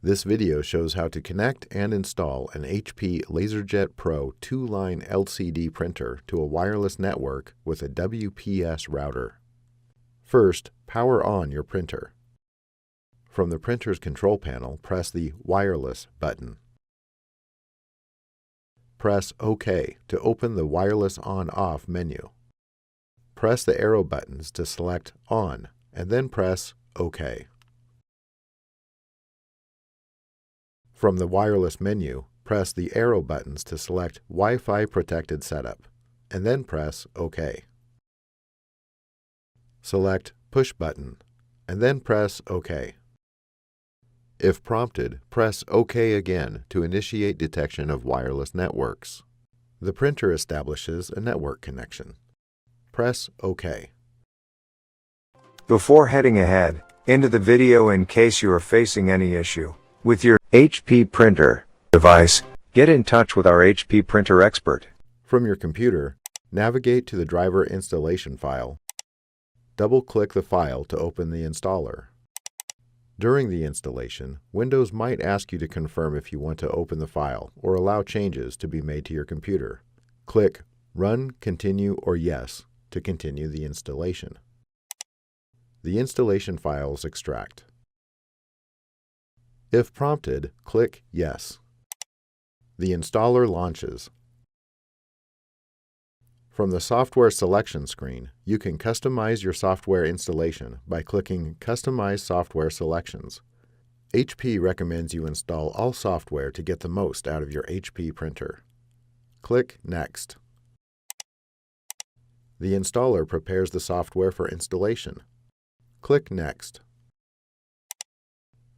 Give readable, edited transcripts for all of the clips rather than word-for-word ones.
This video shows how to connect and install an HP LaserJet Pro 2-line LCD printer to a wireless network with a WPS router. First, power on your printer. From the printer's control panel, press the Wireless button. Press OK to open the Wireless On/Off menu. Press the arrow buttons to select On, and then press OK. From the wireless menu, press the arrow buttons to select Wi-Fi protected setup, and then press OK. Select Push button, and then press OK. If prompted, press OK again to initiate detection of wireless networks. The printer establishes a network connection. Press OK. Before heading ahead into the video, in case you are facing any issue with your HP printer device, get in touch with our HP printer expert. From your computer, navigate to the driver installation file. Double-click the file to open the installer. During the installation, Windows might ask you to confirm if you want to open the file or allow changes to be made to your computer. Click Run, Continue, or Yes to continue the installation. The installation files extract. If prompted, click Yes. The installer launches. From the software selection screen, you can customize your software installation by clicking Customize Software Selections. HP recommends you install all software to get the most out of your HP printer. Click Next. The installer prepares the software for installation. Click Next.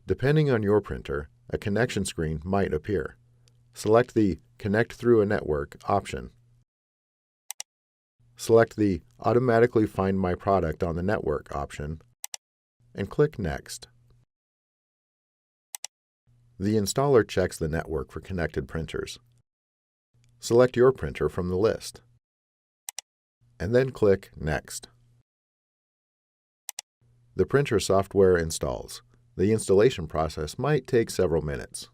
Depending on your printer, a connection screen might appear. Select the Connect Through a Network option. Select the Automatically Find My Product on the Network option, and click Next. The installer checks the network for connected printers. Select your printer from the list, and then click Next. The printer software installs. The installation process might take several minutes.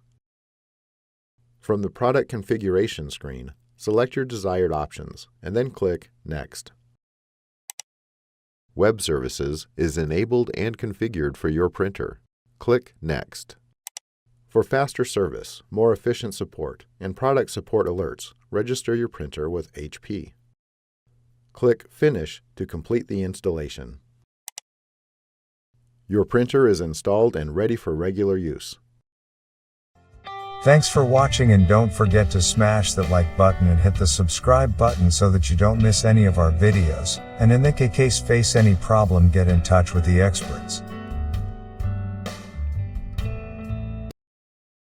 From the Product Configuration screen, select your desired options, and then click Next. Web Services is enabled and configured for your printer. Click Next. For faster service, more efficient support, and product support alerts, register your printer with HP. Click Finish to complete the installation. Your printer is installed and ready for regular use. Thanks for watching, and don't forget to smash that like button and hit the subscribe button so that you don't miss any of our videos. And in the case face any problem, get in touch with the experts.